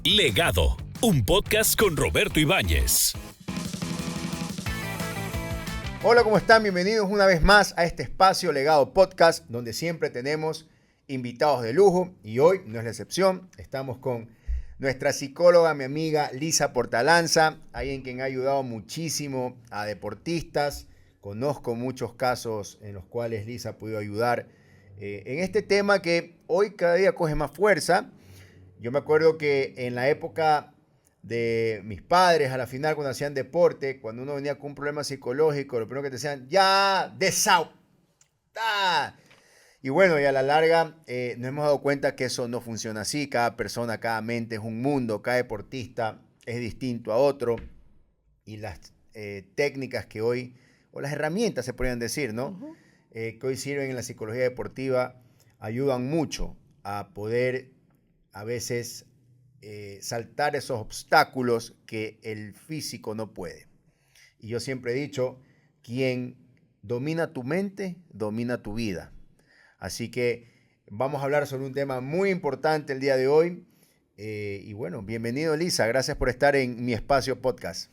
Legado, un podcast con Roberto Ibáñez. Hola, ¿cómo están? Bienvenidos una vez más a este espacio Legado Podcast, donde siempre tenemos invitados de lujo y hoy no es la excepción. Estamos con nuestra psicóloga, mi amiga Lisa Portalanza, alguien quien ha ayudado muchísimo a deportistas. Conozco muchos casos en los cuales Lisa ha podido ayudar en este tema que hoy cada día coge más fuerza. Yo me acuerdo que en la época de mis padres, a la final, cuando hacían deporte, cuando uno venía con un problema psicológico, lo primero que te decían, ya, desau. Y bueno, y a la larga nos hemos dado cuenta que eso no funciona así. Cada persona, cada mente es un mundo, cada deportista es distinto a otro. Y las técnicas que hoy, o las herramientas se podrían decir, ¿no? Que hoy sirven en la psicología deportiva, ayudan mucho a poder a veces saltar esos obstáculos que el físico no puede. Y yo siempre he dicho, quien domina tu mente, domina tu vida. Así que vamos a hablar sobre un tema muy importante el día de hoy. Y bueno, bienvenido Lisa, gracias por estar en mi espacio podcast.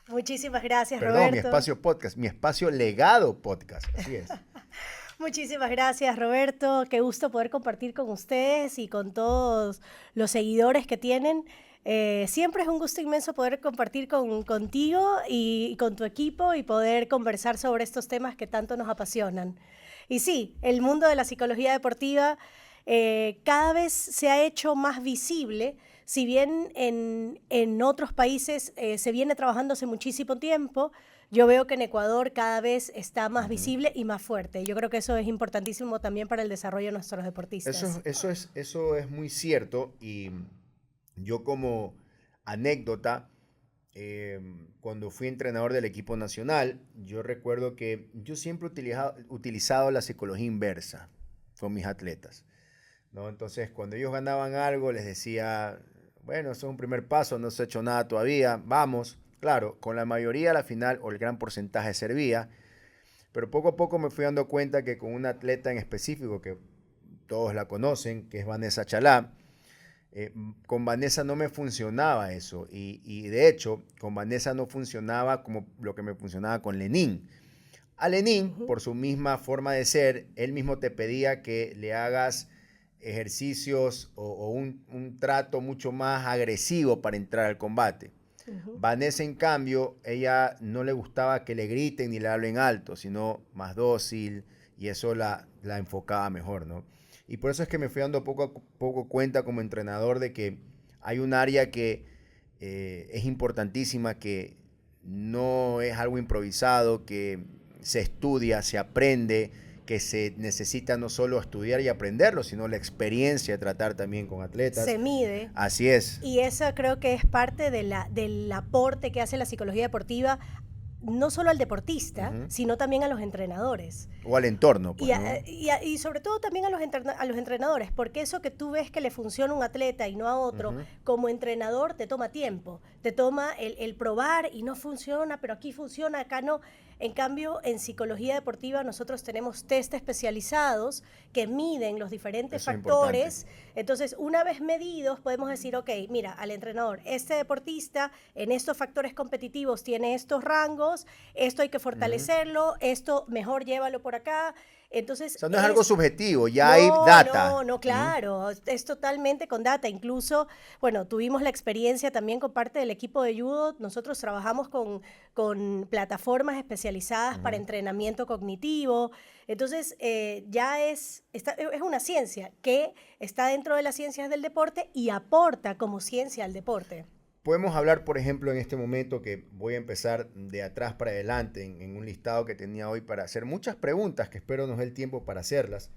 Muchísimas gracias, Perdón, Roberto. mi espacio podcast, mi espacio Legado Podcast, así es. Muchísimas gracias, Roberto. Qué gusto poder compartir con ustedes y con todos los seguidores que tienen. Siempre es un gusto inmenso poder compartir contigo y con tu equipo y poder conversar sobre estos temas que tanto nos apasionan. Y sí, el mundo de la psicología deportiva cada vez se ha hecho más visible. Si bien en otros países se viene trabajando hace muchísimo tiempo, yo veo que en Ecuador cada vez está más visible y más fuerte. Yo creo que eso es importantísimo también para el desarrollo de nuestros deportistas. Eso es muy cierto y yo como anécdota, cuando fui entrenador del equipo nacional, yo recuerdo que yo siempre he utilizado la psicología inversa con mis atletas, ¿no? Entonces, cuando ellos ganaban algo, les decía, bueno, eso es un primer paso, no se ha hecho nada todavía, vamos. Claro, con la mayoría a la final o el gran porcentaje servía, pero poco a poco me fui dando cuenta que con una atleta en específico, que todos la conocen, que es Vanessa Chalá, con Vanessa no me funcionaba eso y de hecho con Vanessa no funcionaba como lo que me funcionaba con Lenín. A Lenín, por su misma forma de ser, él mismo te pedía que le hagas ejercicios o un trato mucho más agresivo para entrar al combate. Vanessa, en cambio, ella no le gustaba que le griten ni le hablen alto, sino más dócil, y eso la enfocaba mejor, ¿no? Y por eso es que me fui dando poco a poco cuenta como entrenador de que hay un área que es importantísima, que no es algo improvisado, que se estudia, se aprende, que se necesita no solo estudiar y aprenderlo, sino la experiencia de tratar también con atletas. Se mide. Así es. Y eso creo que es parte del aporte que hace la psicología deportiva, no solo al deportista, sino también a los entrenadores. O al entorno. Pues, y sobre todo también a los entrenadores, porque eso que tú ves que le funciona a un atleta y no a otro, como entrenador te toma tiempo, te toma el probar y no funciona, pero aquí funciona, acá no. En cambio, en psicología deportiva nosotros tenemos test especializados que miden los diferentes factores. Entonces, una vez medidos, podemos decir, ok, mira, al entrenador, este deportista en estos factores competitivos tiene estos rangos, esto hay que fortalecerlo, esto mejor llévalo por acá. Entonces, o sea, no es algo subjetivo, ya hay data. No, claro, es totalmente con data. Incluso, bueno, tuvimos la experiencia también con parte del equipo de judo. Nosotros trabajamos con plataformas especializadas para entrenamiento cognitivo. Entonces, ya es una ciencia que está dentro de las ciencias del deporte y aporta como ciencia al deporte. Podemos hablar, por ejemplo, en este momento que voy a empezar de atrás para adelante en un listado que tenía hoy para hacer muchas preguntas que espero nos dé el tiempo para hacerlas.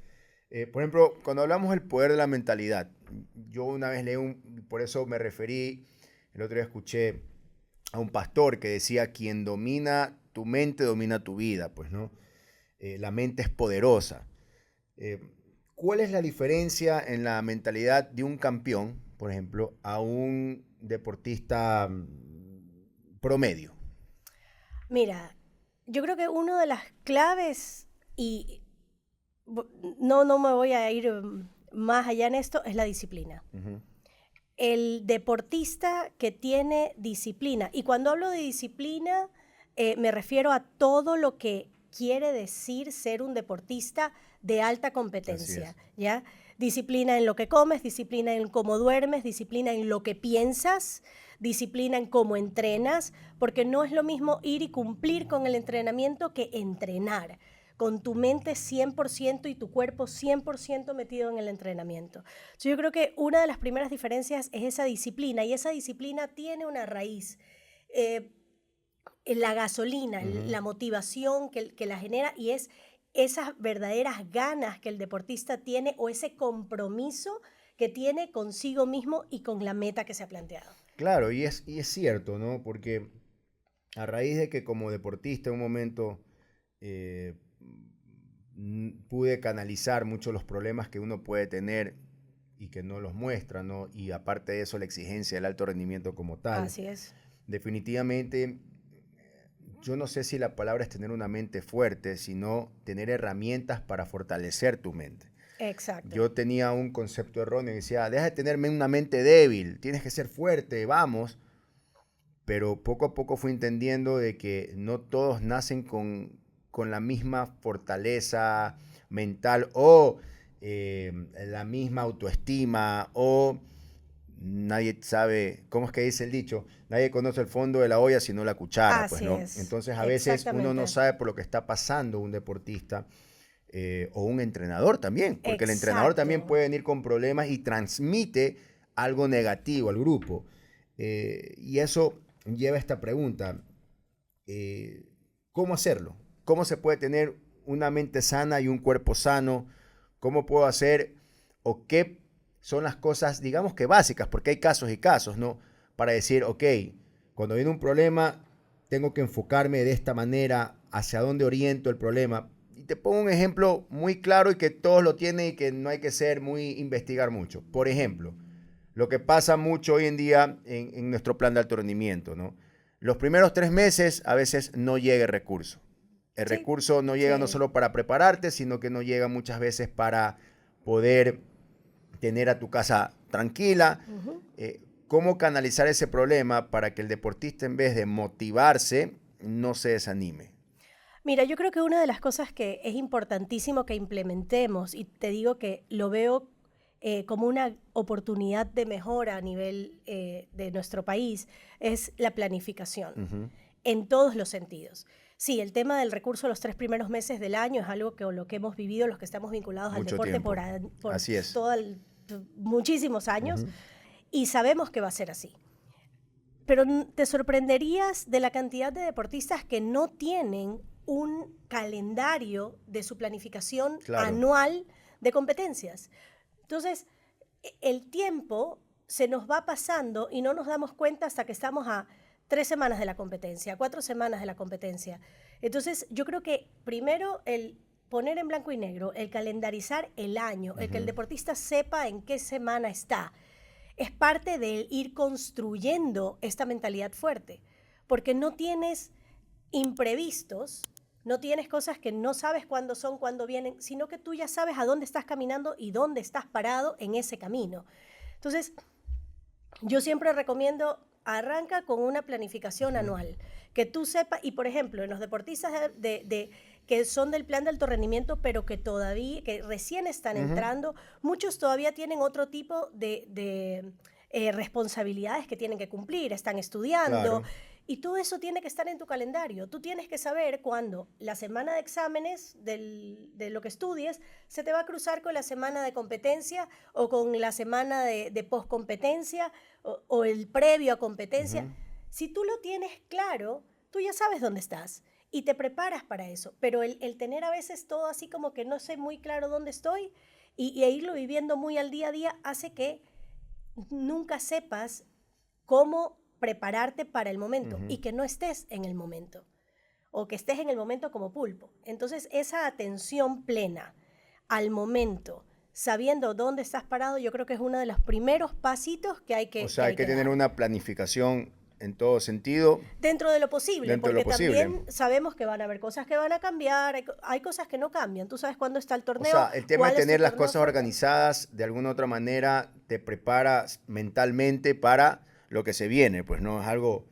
Por ejemplo, cuando hablamos del poder de la mentalidad, yo una vez por eso me referí, el otro día escuché a un pastor que decía, quien domina tu mente domina tu vida, pues, ¿no? La mente es poderosa. ¿Cuál es la diferencia en la mentalidad de un campeón, por ejemplo, a un deportista promedio? Mira, yo creo que una de las claves, y no me voy a ir más allá en esto, es la disciplina. El deportista que tiene disciplina, y cuando hablo de disciplina, me refiero a todo lo que quiere decir ser un deportista de alta competencia, ¿ya? Disciplina en lo que comes, disciplina en cómo duermes, disciplina en lo que piensas, disciplina en cómo entrenas, porque no es lo mismo ir y cumplir con el entrenamiento que entrenar, con tu mente 100% y tu cuerpo 100% metido en el entrenamiento. Yo creo que una de las primeras diferencias es esa disciplina, y esa disciplina tiene una raíz. La gasolina, la motivación que la genera, y es esas verdaderas ganas que el deportista tiene, o ese compromiso que tiene consigo mismo y con la meta que se ha planteado. Claro, y es cierto, ¿no? Porque a raíz de que como deportista en un momento pude canalizar muchos los problemas que uno puede tener y que no los muestra, ¿no? Y aparte de eso, la exigencia del alto rendimiento como tal. Así es. Definitivamente, yo no sé si la palabra es tener una mente fuerte, sino tener herramientas para fortalecer tu mente. Exacto. Yo tenía un concepto erróneo y decía, deja de tenerme una mente débil, tienes que ser fuerte, vamos. Pero poco a poco fui entendiendo de que no todos nacen con la misma fortaleza mental o la misma autoestima, o nadie sabe, ¿cómo es que dice el dicho? Nadie conoce el fondo de la olla sino la cuchara, pues, Así ¿no? es. Entonces a veces uno no sabe por lo que está pasando un deportista o un entrenador también, porque el entrenador también puede venir con problemas y transmite algo negativo al grupo. Y eso lleva a esta pregunta, ¿cómo hacerlo? ¿Cómo se puede tener una mente sana y un cuerpo sano? ¿Cómo puedo hacer o qué son las cosas, digamos que básicas, porque hay casos y casos, ¿no? Para decir, ok, cuando viene un problema, tengo que enfocarme de esta manera, hacia dónde oriento el problema. Y te pongo un ejemplo muy claro y que todos lo tienen y que no hay que investigar mucho. Por ejemplo, lo que pasa mucho hoy en día en nuestro plan de alto rendimiento, ¿no? Los primeros 3 meses a veces no llega el recurso. El recurso no llega no solo para prepararte, sino que no llega muchas veces para poder tener a tu casa tranquila. ¿Cómo canalizar ese problema para que el deportista, en vez de motivarse, no se desanime? Mira, yo creo que una de las cosas que es importantísimo que implementemos, y te digo que lo veo como una oportunidad de mejora a nivel de nuestro país, es la planificación, en todos los sentidos. Sí, el tema del recurso los 3 primeros meses del año es algo que lo que hemos vivido los que estamos vinculados al deporte por Así es. Muchísimos años, y sabemos que va a ser así. Pero te sorprenderías de la cantidad de deportistas que no tienen un calendario de su planificación anual de competencias. Entonces, el tiempo se nos va pasando y no nos damos cuenta hasta que estamos a 3 semanas de la competencia, 4 semanas de la competencia. Entonces, yo creo que primero el poner en blanco y negro, el calendarizar el año, el que el deportista sepa en qué semana está, es parte de ir construyendo esta mentalidad fuerte, porque no tienes imprevistos, no tienes cosas que no sabes cuándo son, cuándo vienen, sino que tú ya sabes a dónde estás caminando y dónde estás parado en ese camino. Entonces, yo siempre recomiendo, arranca con una planificación anual, que tú sepas, y por ejemplo, en los deportistas que son del plan de alto rendimiento, pero que recién están entrando, muchos todavía tienen otro tipo de responsabilidades que tienen que cumplir, están estudiando, y todo eso tiene que estar en tu calendario. Tú tienes que saber cuándo la semana de exámenes de lo que estudies se te va a cruzar con la semana de competencia o con la semana de poscompetencia o el previo a competencia. Si tú lo tienes claro, tú ya sabes dónde estás y te preparas para eso. Pero el tener a veces todo así como que no sé muy claro dónde estoy y irlo viviendo muy al día a día hace que nunca sepas cómo prepararte para el momento y que no estés en el momento o que estés en el momento como pulpo. Entonces, esa atención plena al momento, sabiendo dónde estás parado, yo creo que es uno de los primeros pasitos que hay que O sea, hay que tener una planificación en todo sentido. Dentro de lo posible, Dentro de porque lo posible. también sabemos que van a haber cosas que van a cambiar, hay cosas que no cambian. Tú sabes cuándo está el O torneo. sea, el tema de cuál es tu tener las torneo cosas fuerte. organizadas de alguna otra manera te prepara mentalmente para lo que se viene, pues no es algo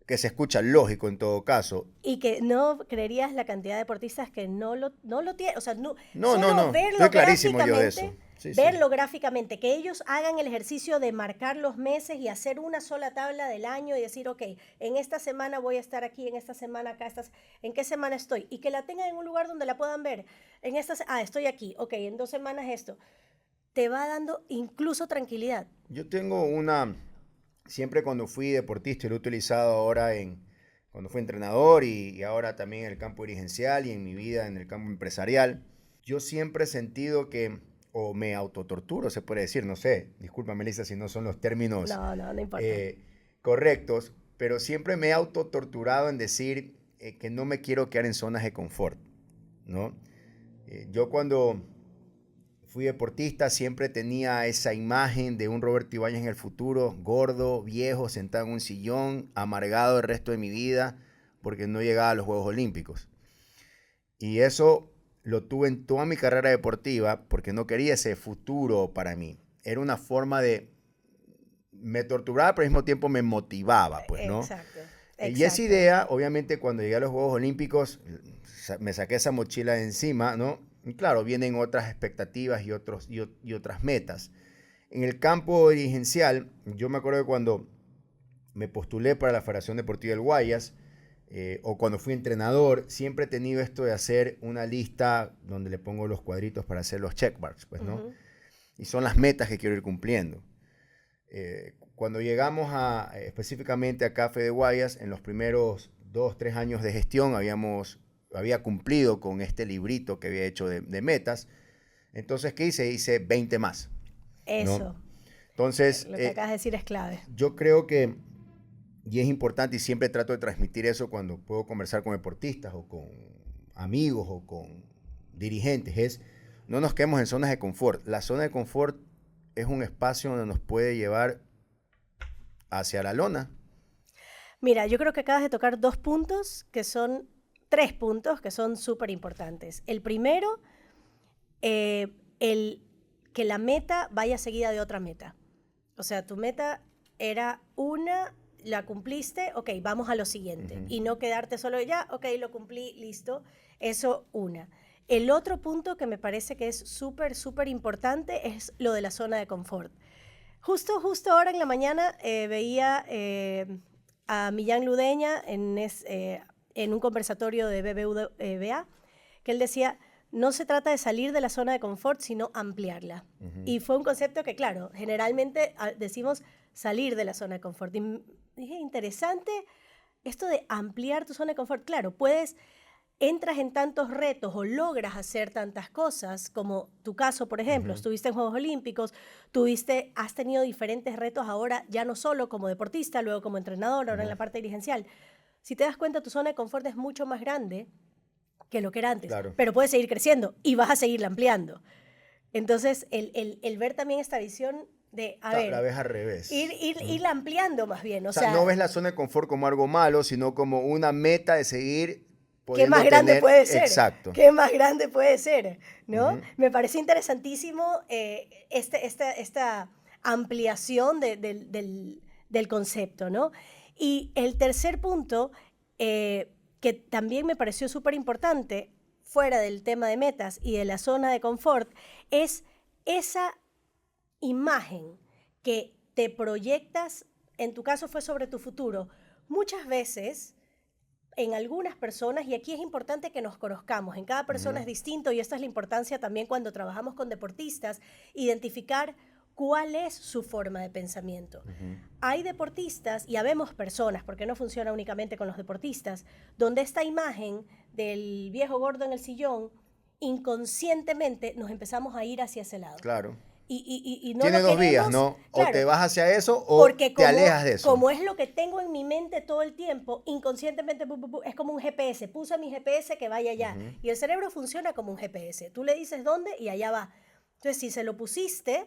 que se escucha lógico en todo caso. Y que no creerías la cantidad de deportistas que no lo tienen. O sea, No, solo estoy clarísimo yo de eso. Sí, sí. verlo gráficamente, que ellos hagan el ejercicio de marcar los meses y hacer una sola tabla del año y decir, ok, en esta semana voy a estar aquí, en esta semana acá, ¿en qué semana estoy? Y que la tengan en un lugar donde la puedan ver. Estoy aquí, ok, en 2 semanas esto. Te va dando incluso tranquilidad. Yo tengo siempre cuando fui deportista, y lo he utilizado ahora cuando fui entrenador y ahora también en el campo dirigencial y en mi vida en el campo empresarial, yo siempre he sentido que, o me autotorturo, se puede decir, no sé, disculpa Melissa si no son los términos No importa. correctos, pero siempre me he autotorturado en decir que no me quiero quedar en zonas de confort, ¿no? Yo cuando fui deportista, siempre tenía esa imagen de un Roberto Ibáñez en el futuro, gordo, viejo, sentado en un sillón, amargado el resto de mi vida porque no llegaba a los Juegos Olímpicos. Y eso lo tuve en toda mi carrera deportiva porque no quería ese futuro para mí. Era una forma me torturaba, pero al mismo tiempo me motivaba, pues, ¿no? Exacto. Y esa idea, obviamente, cuando llegué a los Juegos Olímpicos, me saqué esa mochila de encima, ¿no? Y claro, vienen otras expectativas y otras metas. En el campo dirigencial, yo me acuerdo que cuando me postulé para la Federación Deportiva del Guayas, o cuando fui entrenador, siempre he tenido esto de hacer una lista donde le pongo los cuadritos para hacer los check marks, pues, ¿no? Y son las metas que quiero ir cumpliendo. Cuando llegamos específicamente a Café de Guayas, en los primeros 2-3 años de gestión había cumplido con este librito que había hecho de metas. Entonces, ¿qué hice? Hice 20 más. Eso. ¿No? Entonces, lo que acabas de decir es clave. yo creo que, y es importante y siempre trato de transmitir eso cuando puedo conversar con deportistas o con amigos o con dirigentes, no nos quedemos en zonas de confort. La zona de confort es un espacio donde nos puede llevar hacia la lona. Mira, yo creo que acabas de tocar 3 puntos que son súper importantes. El primero, que la meta vaya seguida de otra meta. O sea, tu meta era una, la cumpliste, ok, vamos a lo siguiente. Y no quedarte solo ya, ok, lo cumplí, listo. Eso, una. El otro punto que me parece que es súper, súper importante es lo de la zona de confort. Justo ahora en la mañana veía a Millán Ludeña en un conversatorio de BBVA, que él decía, no se trata de salir de la zona de confort, sino ampliarla. Y fue un concepto que, claro, generalmente decimos salir de la zona de confort. Y dije, interesante esto de ampliar tu zona de confort. Claro, entras en tantos retos o logras hacer tantas cosas, como tu caso, por ejemplo, estuviste en Juegos Olímpicos, has tenido diferentes retos ahora, ya no solo como deportista, luego como entrenador, ahora en la parte dirigencial. Si te das cuenta, tu zona de confort es mucho más grande que lo que era antes, Claro. pero puedes seguir creciendo y vas a seguirla ampliando. Entonces, el ver también esta visión de, La ves al revés. irla ampliando más bien. O sea, no ves la zona de confort como algo malo, sino como una meta de seguir ¿Qué más grande puede ser? Exacto. ¿Qué más grande puede ser? ¿No? Me parece interesantísimo esta ampliación del concepto, ¿no? Y el tercer punto, que también me pareció súper importante, fuera del tema de metas y de la zona de confort, es esa imagen que te proyectas, en tu caso fue sobre tu futuro. Muchas veces, en algunas personas, y aquí es importante que nos conozcamos, en cada persona es distinto, y esta es la importancia también cuando trabajamos con deportistas, identificar cuál es su forma de pensamiento. Hay deportistas, y habemos personas, porque no funciona únicamente con los deportistas, donde esta imagen del viejo gordo en el sillón, inconscientemente nos empezamos a ir hacia ese lado. Claro. Y no Tiene lo dos vías, queremos, ¿no? claro, O te vas hacia eso o te alejas de eso. Como es lo que tengo en mi mente todo el tiempo, inconscientemente es como un GPS. Puse mi GPS que vaya allá. Y el cerebro funciona como un GPS. Tú le dices dónde y allá va. Entonces, si se lo pusiste,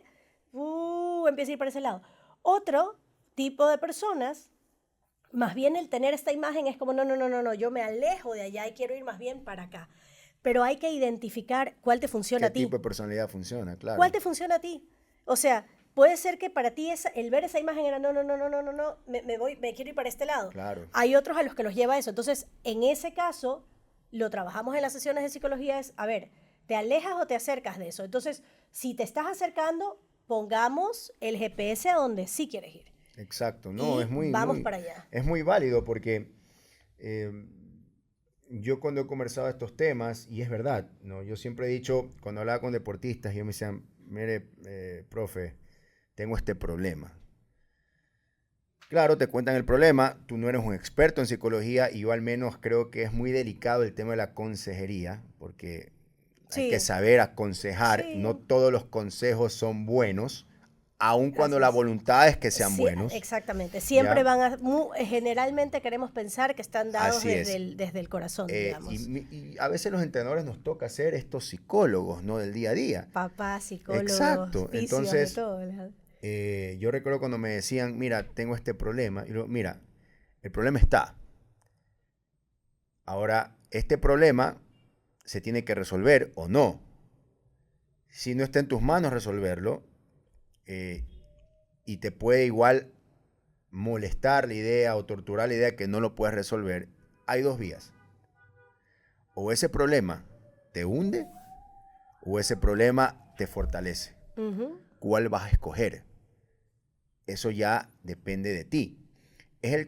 empieza a ir para ese lado. Otro tipo de personas Más bien el tener esta imagen es como, no, yo me alejo de allá y quiero ir más bien para acá. Pero hay que identificar cuál te funciona ¿Qué a ti. tipo de personalidad funciona? Claro. ¿Cuál te funciona a ti? O sea, puede ser que para ti el ver esa imagen era, no, me quiero ir para este lado. Claro. Hay otros a los que los lleva eso. Entonces, en ese caso, lo trabajamos en las sesiones de psicología, es, a ver, ¿te alejas o te acercas de eso? Entonces, si te estás acercando, pongamos el GPS a donde sí quieres ir. Exacto. No, Y es muy, vamos muy, para allá. es muy válido porque yo cuando he conversado estos temas, y es verdad, ¿no? Yo siempre he dicho, cuando hablaba con deportistas, yo me decían, mire, profe, tengo este problema. Claro, te cuentan el problema, tú no eres un experto en psicología y yo al menos creo que es muy delicado el tema de la consejería, porque hay que Sí, saber aconsejar, sí, no todos los consejos son buenos, aun cuando así la es. voluntad es que sean Sí, buenos, exactamente. Siempre ¿ya? van a, generalmente queremos pensar que están dados Así es. desde el corazón, digamos. Y a veces los entrenadores nos toca ser estos psicólogos, ¿no? Del día a día. Papás, psicólogos, Exacto. fisios, de Entonces, todo, ¿verdad? yo recuerdo cuando me decían, mira, tengo este problema. Y luego, mira, el problema está. Ahora, este problema se tiene que resolver o no. Si no está en tus manos resolverlo, eh, y te puede igual molestar la idea o torturar la idea que no lo puedes resolver, hay dos vías. O ese problema te hunde o ese problema te fortalece. Ujú. ¿Cuál vas a escoger? Eso ya depende de ti. Es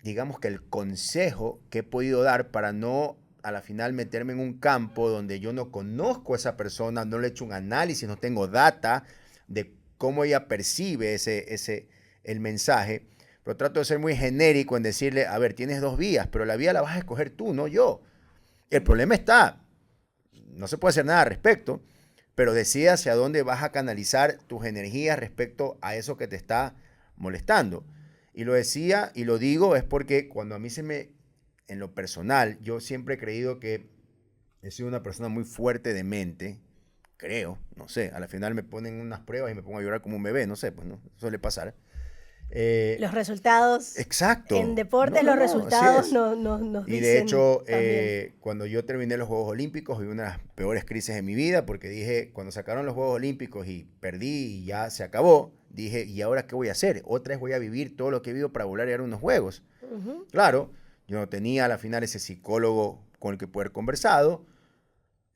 digamos que el consejo que he podido dar para no a la final meterme en un campo donde yo no conozco a esa persona, no le he hecho un análisis, no tengo data de cómo ella percibe el mensaje, pero trato de ser muy genérico en decirle, a ver, tienes dos vías, pero la vía la vas a escoger tú, no yo. El problema está, no se puede hacer nada al respecto, pero decide hacia dónde vas a canalizar tus energías respecto a eso que te está molestando. Y lo decía y lo digo es porque cuando a mí en lo personal, yo siempre he creído que he sido una persona muy fuerte de mente, creo, no sé, a la final me ponen unas pruebas y me pongo a llorar como un bebé, no sé, pues no, suele pasar. Los resultados, en Exacto. deportes No, los así resultados es. nos Y de dicen hecho, también. cuando yo terminé los Juegos Olímpicos, viví una de las peores crisis de mi vida porque dije, cuando sacaron los Juegos Olímpicos y perdí y ya se acabó, dije, ¿y ahora qué voy a hacer? Otra vez voy a vivir todo lo que he vivido para volver a ir a unos Juegos. Ujú. Claro, yo no tenía a la final ese psicólogo con el que poder conversado.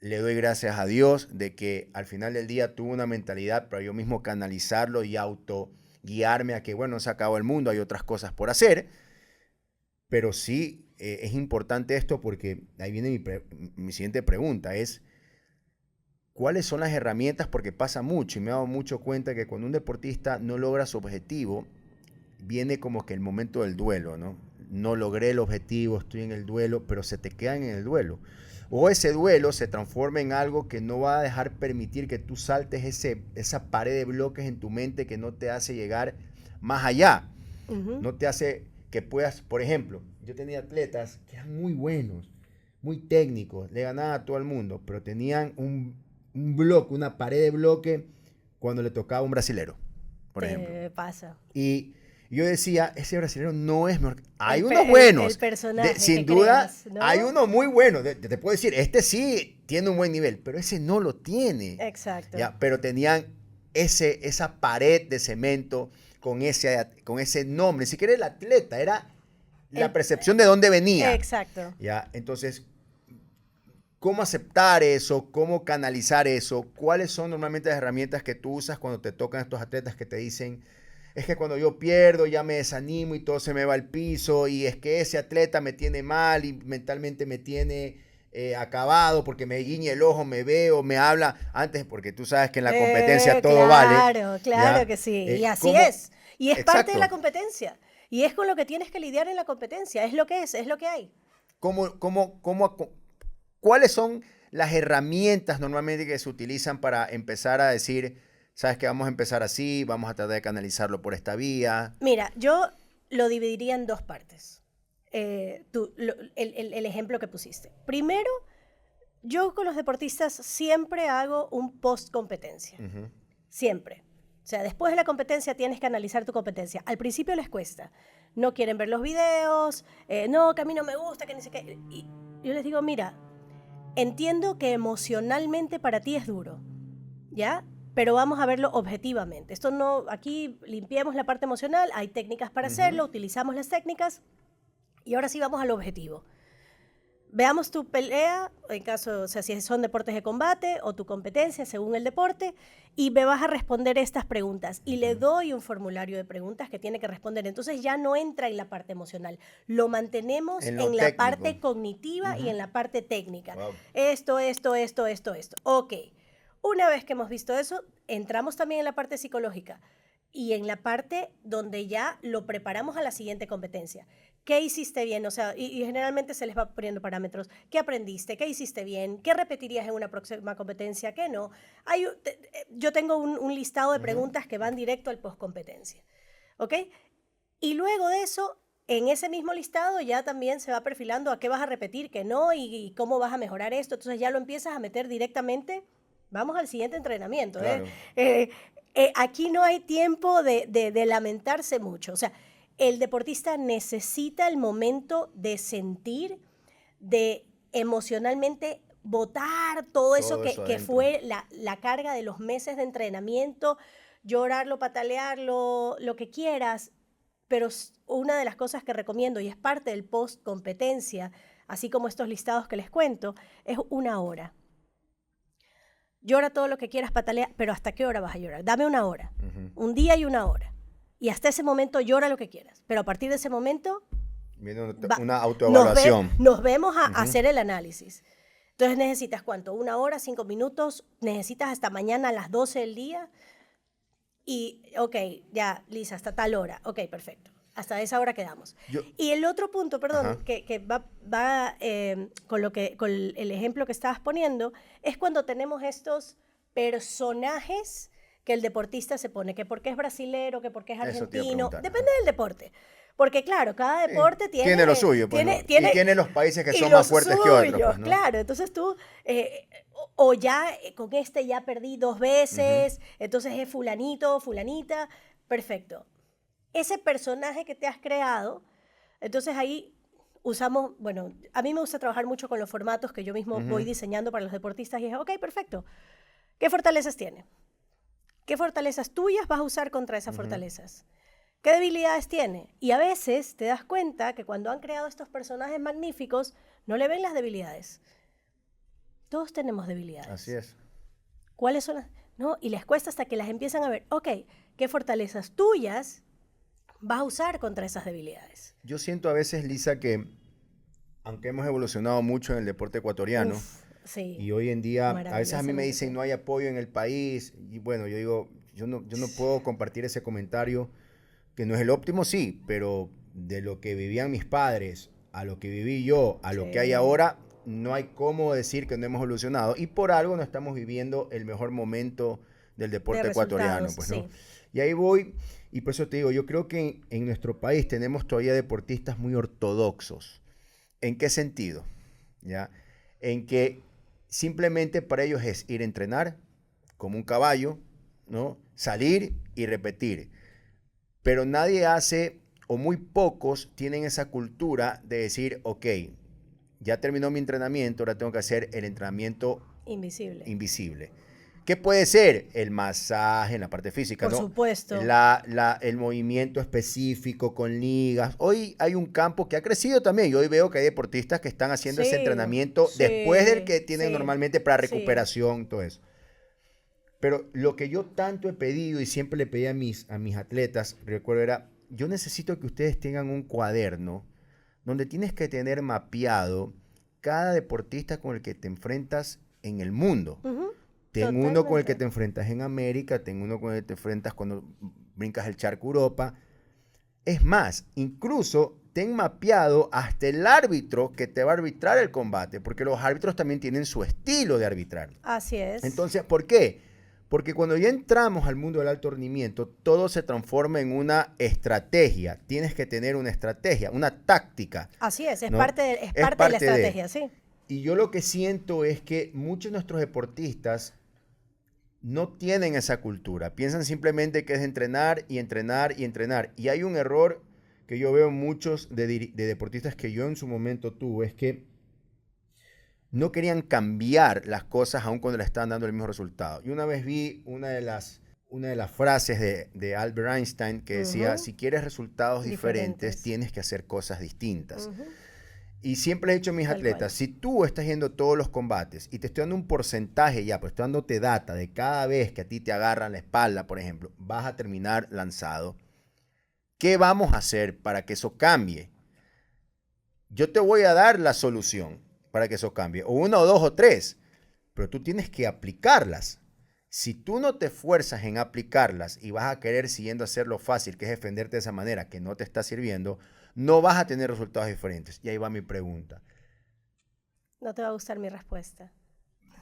Le doy gracias a Dios de que al final del día tuve una mentalidad para yo mismo canalizarlo y auto guiarme a que, bueno, se acabó el mundo, hay otras cosas por hacer. Pero sí es importante esto porque ahí viene mi siguiente pregunta, es ¿cuáles son las herramientas? Porque pasa mucho y me he dado mucho cuenta que cuando un deportista no logra su objetivo, viene como que el momento del duelo, ¿no? No logré el objetivo, estoy en el duelo, pero se te quedan en el duelo. O ese duelo se transforma en algo que no va a dejar permitir que tú saltes esa pared de bloques en tu mente que no te hace llegar más allá. Ujú. No te hace que puedas, por ejemplo, yo tenía atletas que eran muy buenos, muy técnicos, le ganaban a todo el mundo, pero tenían un bloque, una pared de bloque cuando le tocaba a un brasilero, por ejemplo. Te pasa. Y yo decía, ese brasilero no es mejor. Hay El, unos pe- el buenos, personaje sin que duda, creas, ¿no? hay uno muy bueno. Te puedo decir, este sí tiene un buen nivel, pero ese no lo tiene. Exacto. ¿Ya? Pero tenían esa pared de cemento con ese nombre. Ni siquiera el atleta, era la El- percepción de dónde venía. exacto. ¿Ya? Entonces, ¿cómo aceptar eso? ¿Cómo canalizar eso? ¿Cuáles son normalmente las herramientas que tú usas cuando te tocan estos atletas que te dicen, es que cuando yo pierdo ya me desanimo y todo se me va al piso y es que ese atleta me tiene mal y mentalmente me tiene acabado porque me guiña el ojo, me veo, me habla antes porque tú sabes que en la competencia todo vale. Claro, claro ¿Ya? que sí. Y así ¿Cómo? es. Y es parte de la Exacto. competencia. Y es con lo que tienes que lidiar en la competencia. Es lo que es lo que hay. ¿Cuáles son las herramientas normalmente que se utilizan para empezar a decir, sabes que vamos a empezar así, vamos a tratar de canalizarlo por esta vía? Mira, yo lo dividiría en dos partes. El ejemplo que pusiste. Primero, yo con los deportistas siempre hago un post competencia. Ujú. Siempre. O sea, después de la competencia tienes que analizar tu competencia. Al principio les cuesta. No quieren ver los videos, no, que a mí no me gusta, que ni sé qué. Y yo les digo, mira, entiendo que emocionalmente para ti es duro, ¿ya? Pero vamos a verlo objetivamente. Esto no, aquí limpiamos la parte emocional, hay técnicas para hacerlo, utilizamos las técnicas y ahora sí vamos al objetivo. Veamos tu pelea, en caso, o sea, si son deportes de combate o tu competencia según el deporte, y me vas a responder estas preguntas. Y le doy un formulario de preguntas que tiene que responder. Entonces ya no entra en la parte emocional. Lo mantenemos en la parte cognitiva y en la parte técnica. Wow. Esto. Ok. Una vez que hemos visto eso, entramos también en la parte psicológica y en la parte donde ya lo preparamos a la siguiente competencia. ¿Qué hiciste bien? O sea, y generalmente se les va poniendo parámetros. ¿Qué aprendiste? ¿Qué hiciste bien? ¿Qué repetirías en una próxima competencia? ¿Qué no? Yo tengo un listado de preguntas que van directo al postcompetencia. ¿Ok? Y luego de eso, en ese mismo listado ya también se va perfilando a qué vas a repetir, qué no, y cómo vas a mejorar esto. Entonces ya lo empiezas a meter directamente. Vamos al siguiente entrenamiento. Claro. Aquí no hay tiempo de lamentarse mucho. O sea, el deportista necesita el momento de sentir, de emocionalmente botar todo eso que fue la carga de los meses de entrenamiento, llorarlo, patalearlo, lo que quieras. Pero una de las cosas que recomiendo, y es parte del post-competencia, así como estos listados que les cuento, es 1 hora. Llora todo lo que quieras, patalea, pero ¿hasta qué hora vas a llorar? Dame 1 hora. Un día y 1 hora. Y hasta ese momento llora lo que quieras. Pero a partir de ese momento... Viene una autoevaluación. Nos vemos a hacer el análisis. Entonces necesitas ¿cuánto? 1 hora, 5 minutos. Necesitas hasta mañana a las 12 del día. Y, ok, ya, Lisa, hasta tal hora. Ok, perfecto. Hasta esa hora quedamos. Y el otro punto, perdón, que va con el ejemplo que estabas poniendo, es cuando tenemos estos personajes que el deportista se pone, que porque es brasilero, que porque es argentino, depende del deporte. Porque claro, cada deporte tiene lo suyo, pues, tiene los países que son más fuertes que otros. Pues, ¿no? Claro, entonces tú, o ya con este ya perdí 2 veces, entonces es fulanito, fulanita, perfecto. Ese personaje que te has creado, entonces ahí usamos, bueno, a mí me gusta trabajar mucho con los formatos que yo mismo voy diseñando para los deportistas y es, ok, perfecto, ¿qué fortalezas tiene? ¿Qué fortalezas tuyas vas a usar contra esas fortalezas? ¿Qué debilidades tiene? Y a veces te das cuenta que cuando han creado estos personajes magníficos, no le ven las debilidades. Todos tenemos debilidades. Así es. ¿Cuáles son las? ¿No? Y les cuesta hasta que las empiezan a ver. Ok, ¿qué fortalezas tuyas vas a usar contra esas debilidades? Yo siento a veces, Lisa, que aunque hemos evolucionado mucho en el deporte ecuatoriano, sí, y hoy en día a veces a mí me dicen no hay apoyo en el país, y bueno, yo digo, yo no puedo compartir ese comentario, que no es el óptimo, sí, pero de lo que vivían mis padres, a lo que viví yo, a lo que hay ahora, no hay cómo decir que no hemos evolucionado, y por algo no estamos viviendo el mejor momento del deporte ecuatoriano, pues, ¿no? Y ahí voy, y por eso te digo, yo creo que en nuestro país tenemos todavía deportistas muy ortodoxos. ¿En qué sentido? ¿Ya? En que simplemente para ellos es ir a entrenar como un caballo, ¿no? Salir y repetir. Pero nadie hace, o muy pocos tienen esa cultura de decir, ok, ya terminó mi entrenamiento, ahora tengo que hacer el entrenamiento invisible. ¿Qué puede ser? El masaje en la parte física, Por ¿no? supuesto. El movimiento específico con ligas. Hoy hay un campo que ha crecido también. Y hoy veo que hay deportistas que están haciendo ese entrenamiento después del que tienen normalmente para recuperación, todo eso. Pero lo que yo tanto he pedido y siempre le pedí a mis atletas, recuerdo era, yo necesito que ustedes tengan un cuaderno donde tienes que tener mapeado cada deportista con el que te enfrentas en el mundo. Ten uno con el que te enfrentas en América, ten uno con el que te enfrentas cuando brincas el charco Europa. Es más, incluso ten mapeado hasta el árbitro que te va a arbitrar el combate, porque los árbitros también tienen su estilo de arbitrar. Así es. Entonces, ¿por qué? Porque cuando ya entramos al mundo del alto rendimiento, todo se transforma en una estrategia. Tienes que tener una estrategia, una táctica. Así es, ¿no? parte de la estrategia, sí. Y yo lo que siento es que muchos de nuestros deportistas no tienen esa cultura. Piensan simplemente que es entrenar y entrenar y entrenar. Y hay un error que yo veo en muchos de deportistas que yo en su momento tuve, es que no querían cambiar las cosas aun cuando le estaban dando el mismo resultado. Y una vez vi una de las frases de Albert Einstein que decía, si quieres resultados diferentes, tienes que hacer cosas distintas. Y siempre he dicho a mis atletas, si tú estás yendo todos los combates y te estoy dando un porcentaje ya, pues estoy dándote data de cada vez que a ti te agarran la espalda, por ejemplo, vas a terminar lanzado. ¿Qué vamos a hacer para que eso cambie? Yo te voy a dar la solución para que eso cambie, o 1 o 2 o 3, pero tú tienes que aplicarlas. Si tú no te esfuerzas en aplicarlas y vas a querer siguiendo hacerlo fácil, que es defenderte de esa manera que no te está sirviendo, no vas a tener resultados diferentes. Y ahí va mi pregunta. No te va a gustar mi respuesta.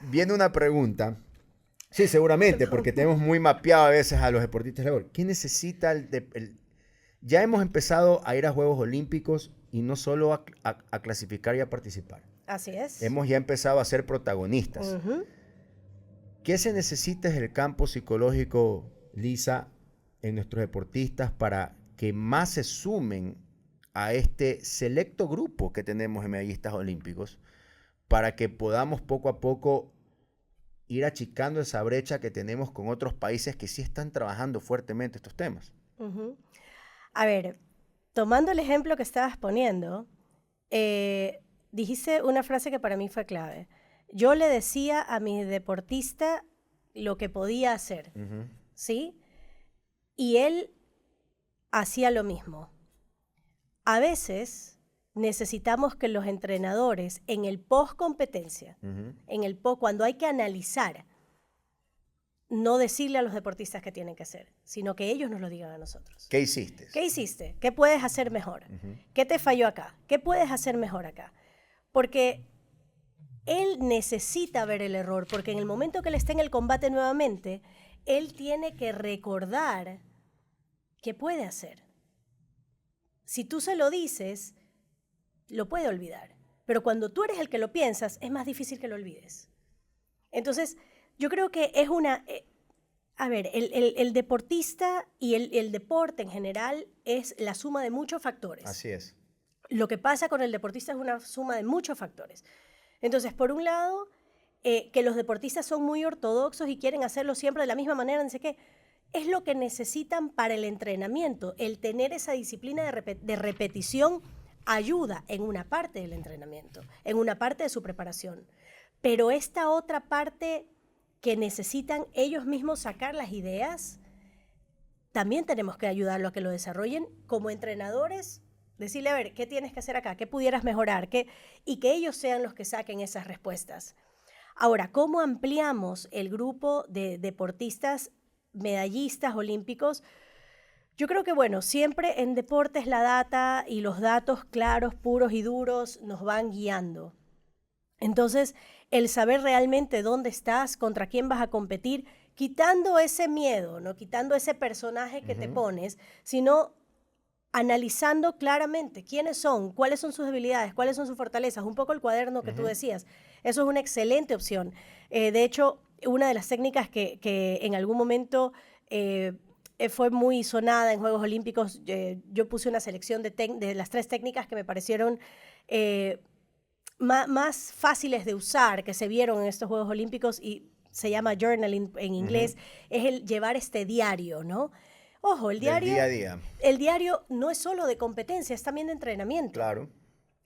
Viene una pregunta. Sí, seguramente, porque tenemos muy mapeado a veces a los deportistas. ¿Qué necesita Ya hemos empezado a ir a Juegos Olímpicos y no solo a clasificar y a participar. Así es. Hemos ya empezado a ser protagonistas. ¿Qué se necesita en el campo psicológico, Lisa, en nuestros deportistas para que más se sumen a este selecto grupo que tenemos en medallistas olímpicos, para que podamos poco a poco ir achicando esa brecha que tenemos con otros países que sí están trabajando fuertemente estos temas? A ver, tomando el ejemplo que estabas poniendo, dijiste una frase que para mí fue clave. Yo le decía a mi deportista lo que podía hacer, ¿sí? Y él hacía lo mismo. A veces necesitamos que los entrenadores en el post-competencia, cuando hay que analizar, no decirle a los deportistas qué tienen que hacer, sino que ellos nos lo digan a nosotros. ¿Qué hiciste? ¿Qué hiciste? ¿Qué puedes hacer mejor? ¿Qué te falló acá? ¿Qué puedes hacer mejor acá? Porque él necesita ver el error, porque en el momento que él esté en el combate nuevamente, él tiene que recordar qué puede hacer. Si tú se lo dices, lo puede olvidar. Pero cuando tú eres el que lo piensas, es más difícil que lo olvides. Entonces, yo creo que es una... el deportista y el deporte en general es la suma de muchos factores. Así es. Lo que pasa con el deportista es una suma de muchos factores. Entonces, por un lado, que los deportistas son muy ortodoxos y quieren hacerlo siempre de la misma manera, no sé qué, es lo que necesitan para el entrenamiento. El tener esa disciplina de repetición ayuda en una parte del entrenamiento, en una parte de su preparación. Pero esta otra parte que necesitan ellos mismos sacar las ideas, también tenemos que ayudarlos a que lo desarrollen como entrenadores. Decirle, a ver, ¿qué tienes que hacer acá? ¿Qué pudieras mejorar? Y que ellos sean los que saquen esas respuestas. Ahora, ¿cómo ampliamos el grupo de deportistas medallistas olímpicos? Yo creo que, bueno, siempre en deportes la data y los datos claros, puros y duros nos van guiando. Entonces, el saber realmente dónde estás, contra quién vas a competir, quitando ese miedo, no quitando ese personaje que te pones, sino analizando claramente quiénes son, cuáles son sus debilidades, cuáles son sus fortalezas, un poco el cuaderno que tú decías. Eso es una excelente opción. De hecho, una de las técnicas que en algún momento fue muy sonada en Juegos Olímpicos, yo puse una selección de las 3 técnicas que me parecieron más fáciles de usar, que se vieron en estos Juegos Olímpicos, y se llama journaling en inglés, es el llevar este diario, ¿no? Ojo, el diario, día a día. El diario no es solo de competencia, es también de entrenamiento. Claro.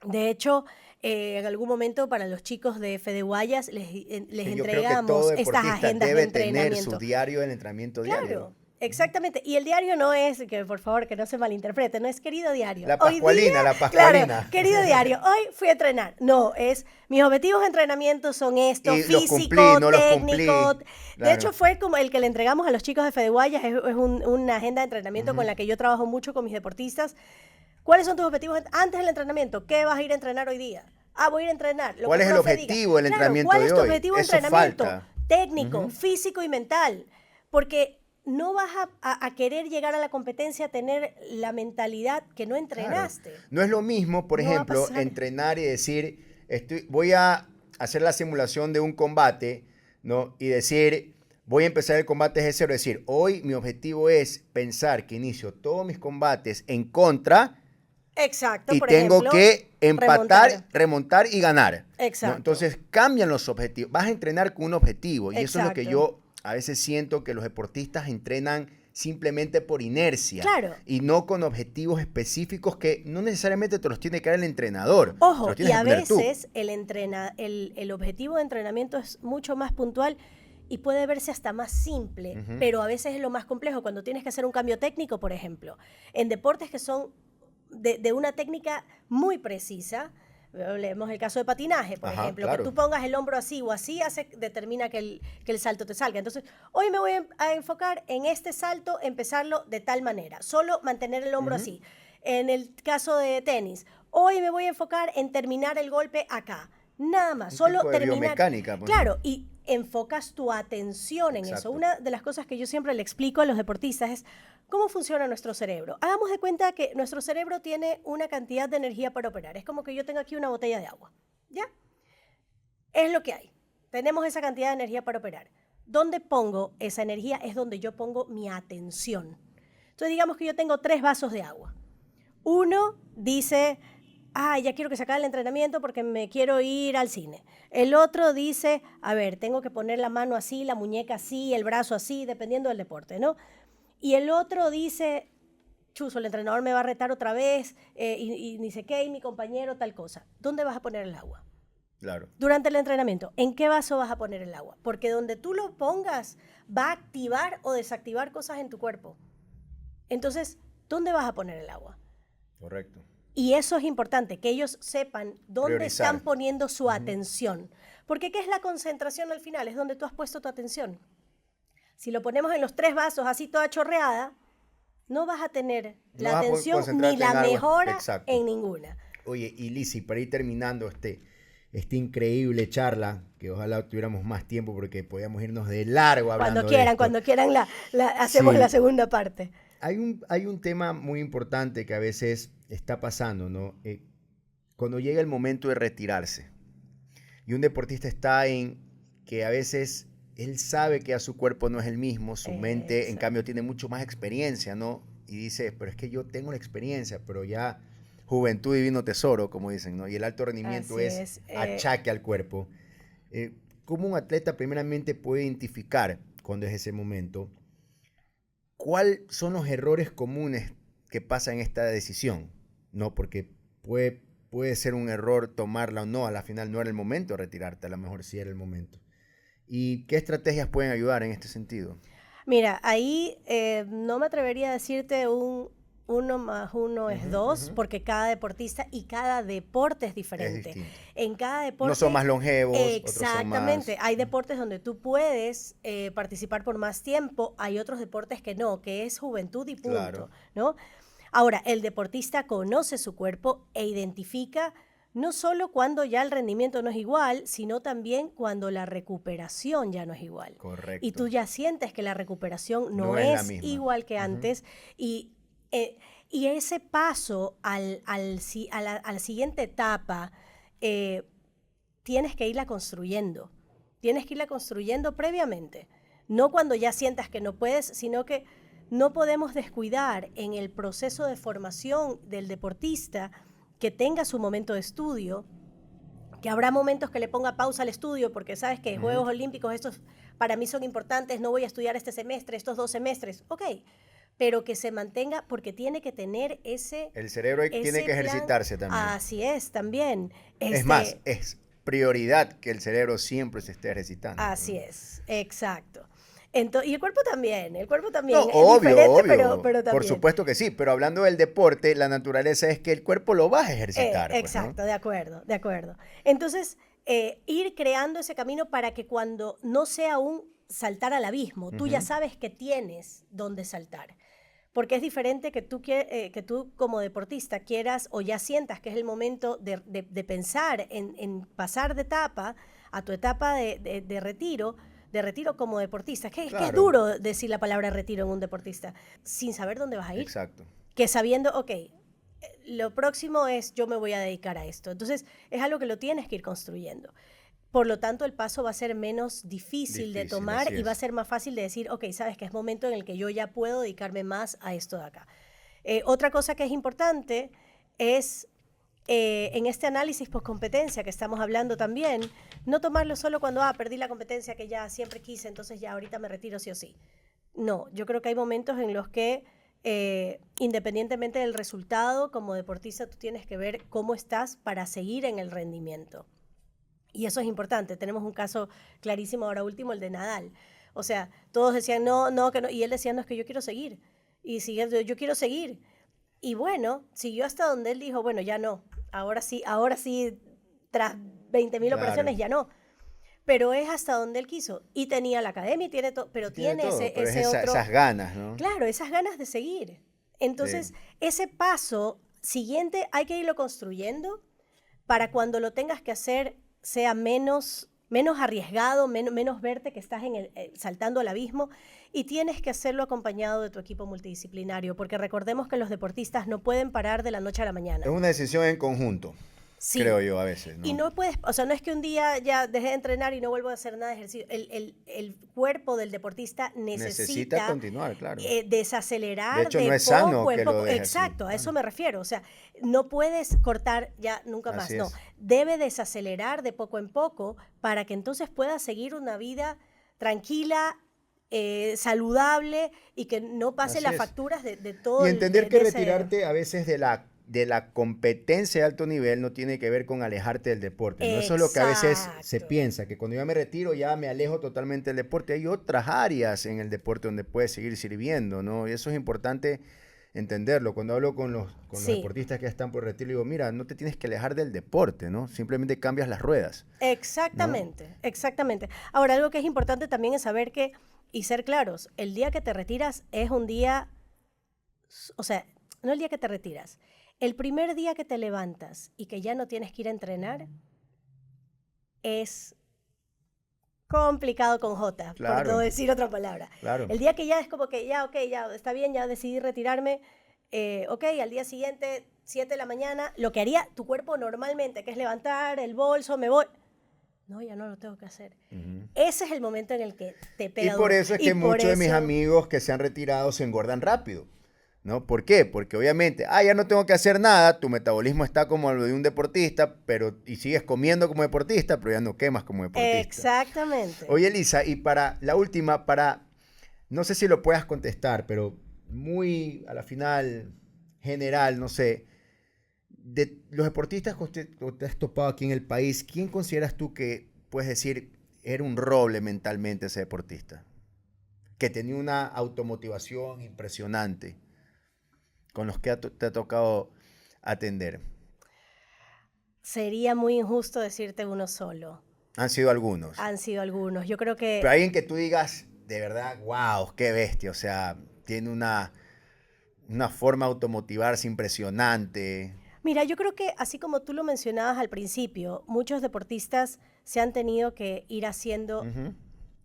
De hecho, en algún momento para los chicos de Fede Guayas les entregamos estas agendas de entrenamiento. Debe tener su diario del entrenamiento diario. Claro, exactamente. Y el diario no es, que por favor, que no se malinterprete, no es querido diario. La Pascualina. Claro, querido diario, hoy fui a entrenar. No, es mis objetivos de entrenamiento son estos, y físico, técnico. Claro. De hecho, fue como el que le entregamos a los chicos de Fede Guayas, es una agenda de entrenamiento con la que yo trabajo mucho con mis deportistas. ¿Cuáles son tus objetivos antes del entrenamiento? ¿Qué vas a ir a entrenar hoy día? Voy a ir a entrenar. ¿Cuál es el objetivo del entrenamiento de hoy? ¿Cuál es tu objetivo de entrenamiento? Falta. Técnico, físico y mental. Porque no vas a querer llegar a la competencia a tener la mentalidad que no entrenaste. Claro. No es lo mismo, por ejemplo, entrenar y decir, voy a hacer la simulación de un combate, ¿no? Y decir, voy a empezar el combate desde cero. Es decir, hoy mi objetivo es pensar que inicio todos mis combates en contra. Exacto, Y por tengo ejemplo, que empatar, remontar. remontar y ganar. Exacto. ¿No? Entonces cambian los objetivos. Vas a entrenar con un objetivo. Y eso es lo que Exacto. yo a veces siento que los deportistas entrenan simplemente por inercia. Claro. Y no con objetivos específicos que no necesariamente te los tiene que dar el entrenador. Te Ojo, los y tienes que a poner tú. veces el objetivo de entrenamiento es mucho más puntual y puede verse hasta más simple, Ujú. pero a veces es lo más complejo cuando tienes que hacer un cambio técnico, por ejemplo. En deportes que son de una técnica muy precisa, leemos el caso de patinaje, por Ajá, ejemplo, claro. que tú pongas el hombro así o así determina que el salto te salga. Entonces, hoy me voy a enfocar en este salto, empezarlo de tal manera, solo mantener el hombro Ujú. así. En el caso de tenis, hoy me voy a enfocar en terminar el golpe acá. Nada más, Un solo tipo de terminar. biomecánica, pues. Claro, y enfocas tu atención en eso. Exacto. Una de las cosas que yo siempre le explico a los deportistas es cómo funciona nuestro cerebro. Hagamos de cuenta que nuestro cerebro tiene una cantidad de energía para operar. Es como que yo tengo aquí una botella de agua, ¿ya? Es lo que hay. Tenemos esa cantidad de energía para operar. ¿Dónde pongo esa energía? Es donde yo pongo mi atención. Entonces, digamos que yo tengo 3 vasos de agua. Uno dice, ya quiero que se acabe el entrenamiento porque me quiero ir al cine. El otro dice, a ver, tengo que poner la mano así, la muñeca así, el brazo así, dependiendo del deporte, ¿no? Y el otro dice, chuzo, el entrenador me va a retar otra vez, y ni sé qué, y mi compañero tal cosa. ¿Dónde vas a poner el agua? Claro. Durante el entrenamiento, ¿en qué vaso vas a poner el agua? Porque donde tú lo pongas va a activar o desactivar cosas en tu cuerpo. Entonces, ¿dónde vas a poner el agua? Correcto. Y eso es importante, que ellos sepan dónde Priorizar. están poniendo su atención. Porque ¿qué es la concentración al final? Es donde tú has puesto tu atención. Si lo ponemos en los 3 vasos así toda chorreada, no vas a tener No la vas a atención concentrarte ni la en algo. mejora Exacto. en ninguna. Oye, y Lizzy, para ir terminando esta increíble charla, que ojalá tuviéramos más tiempo porque podíamos irnos de largo hablando de esto. Cuando quieran hacemos Sí. la segunda parte. Hay un tema muy importante que a veces está pasando, ¿no? Cuando llega el momento de retirarse y un deportista está en que a veces él sabe que a su cuerpo no es el mismo, su mente en Exacto. cambio tiene mucho más experiencia, ¿no? Y dice, pero es que yo tengo la experiencia, pero ya juventud divino tesoro, como dicen, ¿no? Y el alto rendimiento Así es es, achaque al cuerpo. ¿Cómo un atleta primeramente puede identificar cuando es ese momento? ¿Cuáles son los errores comunes que pasan en esta decisión? ¿No? Porque puede ser un error tomarla o no, a la final no era el momento de retirarte, a lo mejor sí era el momento. ¿Y qué estrategias pueden ayudar en este sentido? Mira, ahí no me atrevería a decirte un 1 más 1 es 2, porque cada deportista y cada deporte es diferente. distinto. En cada deporte... Unos son más longevos, Exactamente. otros son más... Hay deportes donde tú puedes participar por más tiempo, hay otros deportes que no, que es juventud y punto, Claro. ¿no? Ahora, el deportista conoce su cuerpo e identifica no solo cuando ya el rendimiento no es igual, sino también cuando la recuperación ya no es igual. Correcto. Y tú ya sientes que la recuperación no, No es la es misma. igual que antes. Y ese paso a la siguiente etapa, tienes que irla construyendo. Tienes que irla construyendo previamente. No cuando ya sientas que no puedes, sino que no podemos descuidar en el proceso de formación del deportista que tenga su momento de estudio, que habrá momentos que le ponga pausa al estudio, porque sabes que Juegos Olímpicos, estos para mí son importantes, no voy a estudiar este semestre, estos 2 semestres, ok, pero que se mantenga porque tiene que tener ese... El cerebro tiene que ejercitarse también. Así es, también. Es más, es prioridad que el cerebro siempre se esté ejercitando. Así es, exacto. Y el cuerpo también, No, es obvio, diferente, obvio. pero también. Por supuesto que sí, pero hablando del deporte, la naturaleza es que el cuerpo lo vas a ejercitar. Pues, ¿no? Exacto, de acuerdo. Entonces, ir creando ese camino para que cuando no sea un saltar al abismo, tú ya sabes que tienes dónde saltar. Porque es diferente que tú como deportista quieras o ya sientas que es el momento de pensar en pasar de etapa a tu etapa de retiro como deportista. Es que es duro decir la palabra retiro en un deportista, sin saber dónde vas a ir. Exacto. Que sabiendo, ok, lo próximo es yo me voy a dedicar a esto. Entonces, es algo que lo tienes que ir construyendo. Por lo tanto, el paso va a ser menos difícil de tomar y va a ser más fácil de decir, ok, sabes que es momento en el que yo ya puedo dedicarme más a esto de acá. Otra cosa que es importante es, en este análisis post-competencia que estamos hablando también, no tomarlo solo cuando, perdí la competencia que ya siempre quise, entonces ya ahorita me retiro sí o sí. No, yo creo que hay momentos en los que, independientemente del resultado, como deportista tú tienes que ver cómo estás para seguir en el rendimiento. Y eso es importante. Tenemos un caso clarísimo ahora último, el de Nadal. O sea, todos decían, no, que no. Y él decía, no, es que yo quiero seguir. Y sigue, yo quiero seguir. Y bueno, siguió hasta donde él dijo, bueno, ya no. Ahora sí, tras 20.000 operaciones, ya no. Pero es hasta donde él quiso. Y tenía la academia, pero tiene todo, ese, pero ese otro... esas ganas, ¿no? Claro, esas ganas de seguir. Entonces, ese paso siguiente hay que irlo construyendo para cuando lo tengas que hacer sea menos arriesgado, menos verte que estás saltando al abismo, y tienes que hacerlo acompañado de tu equipo multidisciplinario, porque recordemos que los deportistas no pueden parar de la noche a la mañana. Es una decisión en conjunto, creo yo a veces, ¿no? Y no puedes, o sea, no es que un día ya dejé de entrenar y no vuelvo a hacer nada de ejercicio. El cuerpo del deportista necesita continuar, claro. Desacelerar. De hecho, no es sano que lo dejes. Exacto, a eso me refiero. O sea, no puedes cortar ya nunca más. No, debe desacelerar de poco en poco para que entonces pueda seguir una vida tranquila, saludable, y que no pase las facturas de todo. Y entender que retirarte a veces de la competencia de alto nivel no tiene que ver con alejarte del deporte, ¿no? Eso es lo que a veces se piensa, que cuando yo me retiro ya me alejo totalmente del deporte. Hay otras áreas en el deporte donde puedes seguir sirviendo, ¿no? Y eso es importante entenderlo. Cuando hablo con los deportistas que están por retiro, digo, mira, no te tienes que alejar del deporte, ¿no? Simplemente cambias las ruedas. Exactamente, ¿no? Exactamente. Ahora, algo que es importante también es saber que, y ser claros, el día que te retiras es un día, o sea, no el día que te retiras, el primer día que te levantas y que ya no tienes que ir a entrenar es complicado con J, por no decir otra palabra. Claro. El día que ya es como que ya, ok, ya está bien, ya decidí retirarme, ok, al día siguiente, 7 de la mañana, lo que haría tu cuerpo normalmente, que es levantar el bolso, me voy. No, ya no lo tengo que hacer. Ese es el momento en el que te pega. Y por eso es que muchos de mis amigos que se han retirado se engordan rápido, ¿no? ¿Por qué? Porque obviamente, ya no tengo que hacer nada, tu metabolismo está como lo de un deportista, y sigues comiendo como deportista, pero ya no quemas como deportista. Exactamente. Oye, Elisa, y para la última, no sé si lo puedas contestar, pero muy a la final, general, no sé, de los deportistas que te has topado aquí en el país, ¿quién consideras tú que, puedes decir, era un roble mentalmente ese deportista? Que tenía una automotivación impresionante, con los que te ha tocado atender. Sería muy injusto decirte uno solo. Han sido algunos. Han sido algunos. Yo creo que... Pero alguien que tú digas, de verdad, wow, qué bestia. O sea, tiene una forma de automotivarse impresionante. Mira, yo creo que así como tú lo mencionabas al principio, muchos deportistas se han tenido que ir haciendo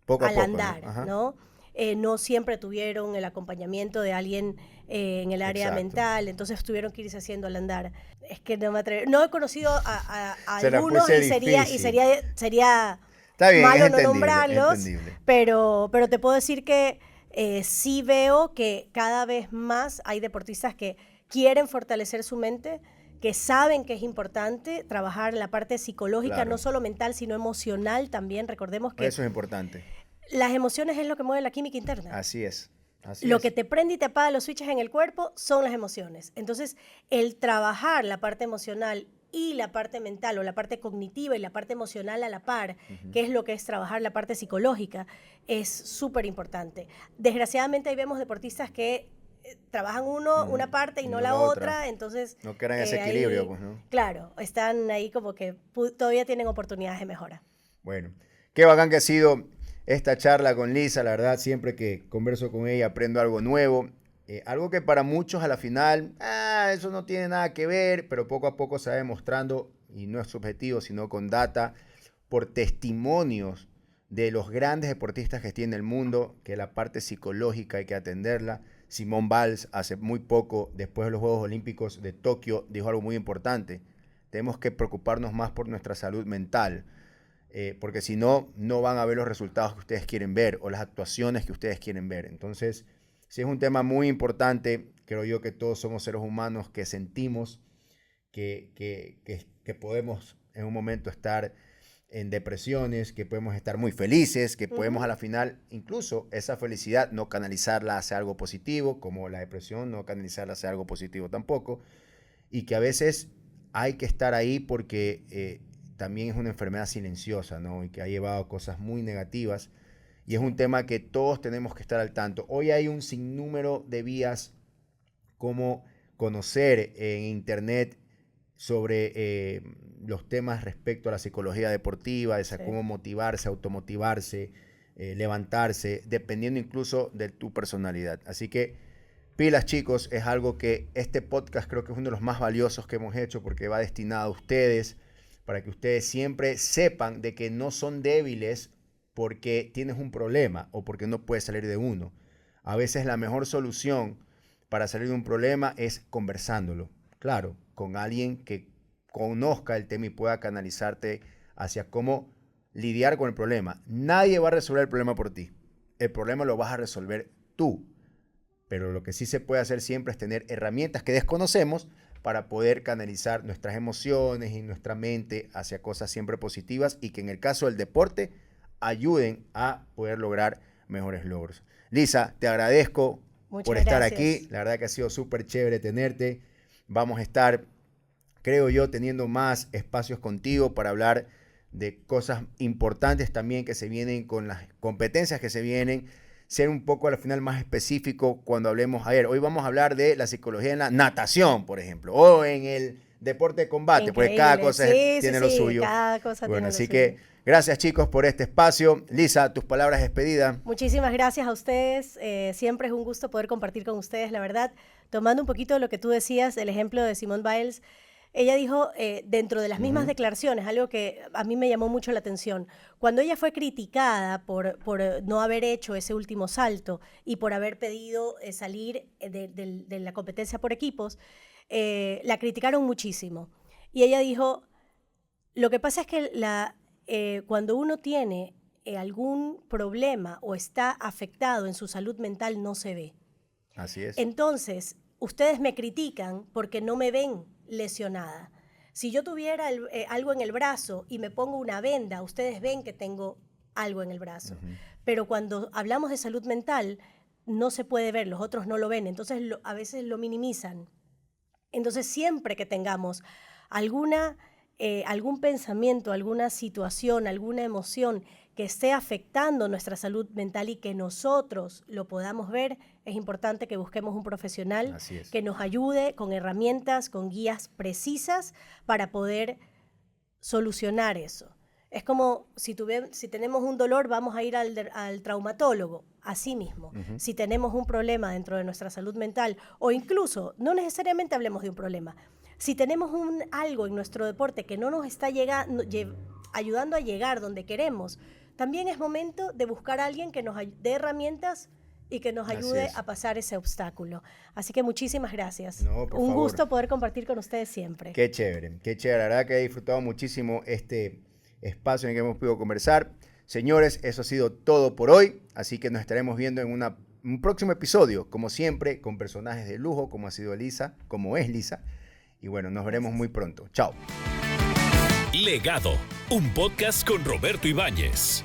poco a poco, andar, ¿no? No siempre tuvieron el acompañamiento de alguien en el área mental, entonces tuvieron que irse haciendo al andar. Es que no me atrevo. No he conocido a algunos y sería bien, malo no nombrarlos, pero te puedo decir que sí veo que cada vez más hay deportistas que quieren fortalecer su mente, que saben que es importante trabajar la parte psicológica, no solo mental, sino emocional también. Recordemos que eso es importante. Las emociones es lo que mueve la química interna. Así es. Lo que te prende y te apaga los switches en el cuerpo son las emociones. Entonces, el trabajar la parte emocional y la parte mental, o la parte cognitiva y la parte emocional a la par, que es lo que es trabajar la parte psicológica, es súper importante. Desgraciadamente, ahí vemos deportistas que trabajan una parte y no la otra, entonces... No crean ese equilibrio, pues, ¿no? Claro, están ahí como que todavía tienen oportunidades de mejora. Bueno, qué bacán que ha sido esta charla con Lisa. La verdad, siempre que converso con ella aprendo algo nuevo, algo que para muchos a la final, eso no tiene nada que ver, pero poco a poco se va demostrando, y no es subjetivo, sino con data, por testimonios de los grandes deportistas que tiene el mundo, que la parte psicológica hay que atenderla. Simone Biles hace muy poco, después de los Juegos Olímpicos de Tokio, dijo algo muy importante: tenemos que preocuparnos más por nuestra salud mental. porque si no, no van a ver los resultados que ustedes quieren ver o las actuaciones que ustedes quieren ver. Entonces, sí es un tema muy importante. Creo yo que todos somos seres humanos que sentimos que podemos en un momento estar en depresiones, que podemos estar muy felices, que podemos a la final, incluso esa felicidad, no canalizarla hacia algo positivo, como la depresión, no canalizarla hacia algo positivo tampoco, y que a veces hay que estar ahí porque también es una enfermedad silenciosa, ¿no? Y que ha llevado a cosas muy negativas, y es un tema que todos tenemos que estar al tanto. Hoy hay un sinnúmero de vías como conocer en internet sobre los temas respecto a la psicología deportiva, de cómo motivarse, automotivarse, levantarse, dependiendo incluso de tu personalidad. Así que pilas, chicos, es algo que este podcast creo que es uno de los más valiosos que hemos hecho porque va destinado a ustedes, para que ustedes siempre sepan de que no son débiles porque tienes un problema o porque no puedes salir de uno. A veces la mejor solución para salir de un problema es conversándolo. Claro, con alguien que conozca el tema y pueda canalizarte hacia cómo lidiar con el problema. Nadie va a resolver el problema por ti. El problema lo vas a resolver tú. Pero lo que sí se puede hacer siempre es tener herramientas que desconocemos para poder canalizar nuestras emociones y nuestra mente hacia cosas siempre positivas y que en el caso del deporte ayuden a poder lograr mejores logros. Lisa, te agradezco por estar aquí. La verdad que ha sido súper chévere tenerte. Vamos a estar, creo yo, teniendo más espacios contigo para hablar de cosas importantes también que se vienen con las competencias que se vienen. Ser un poco al final más específico cuando hablemos. A ver, hoy vamos a hablar de la psicología en la natación, por ejemplo, o en el deporte de combate, Increíble. porque cada cosa tiene lo suyo. Cada cosa bueno, tiene así lo que suyo. Gracias, chicos, por este espacio. Lisa, tus palabras de despedida. Muchísimas gracias a ustedes. Siempre es un gusto poder compartir con ustedes, la verdad. Tomando un poquito de lo que tú decías, el ejemplo de Simone Biles, ella dijo dentro de las mismas declaraciones, algo que a mí me llamó mucho la atención. Cuando ella fue criticada por no haber hecho ese último salto y por haber pedido salir de la competencia por equipos, la criticaron muchísimo. Y ella dijo, lo que pasa es que cuando uno tiene algún problema o está afectado en su salud mental, no se ve. Así es. Entonces, ustedes me critican porque no me ven lesionada. Si yo tuviera algo en el brazo y me pongo una venda, ustedes ven que tengo algo en el brazo. Pero cuando hablamos de salud mental, no se puede ver, los otros no lo ven, entonces a veces lo minimizan. Entonces, siempre que tengamos algún pensamiento, alguna situación, alguna emoción que esté afectando nuestra salud mental y que nosotros lo podamos ver, es importante que busquemos un profesional que nos ayude con herramientas, con guías precisas para poder solucionar eso. Es como si tenemos un dolor, vamos a ir al traumatólogo, así mismo. Si tenemos un problema dentro de nuestra salud mental, o incluso, no necesariamente hablemos de un problema, si tenemos algo en nuestro deporte que no nos está ayudando a llegar donde queremos, también es momento de buscar a alguien que nos dé herramientas y que nos ayude a pasar ese obstáculo. Así que muchísimas gracias. No, por favor. Gusto poder compartir con ustedes siempre. Qué chévere, qué chévere. La verdad que he disfrutado muchísimo este espacio en el que hemos podido conversar. Señores, eso ha sido todo por hoy, así que nos estaremos viendo en un próximo episodio, como siempre, con personajes de lujo, como ha sido Lisa, como es Lisa. Y bueno, nos veremos muy pronto. Chao. Legado, un podcast con Roberto Ibáñez.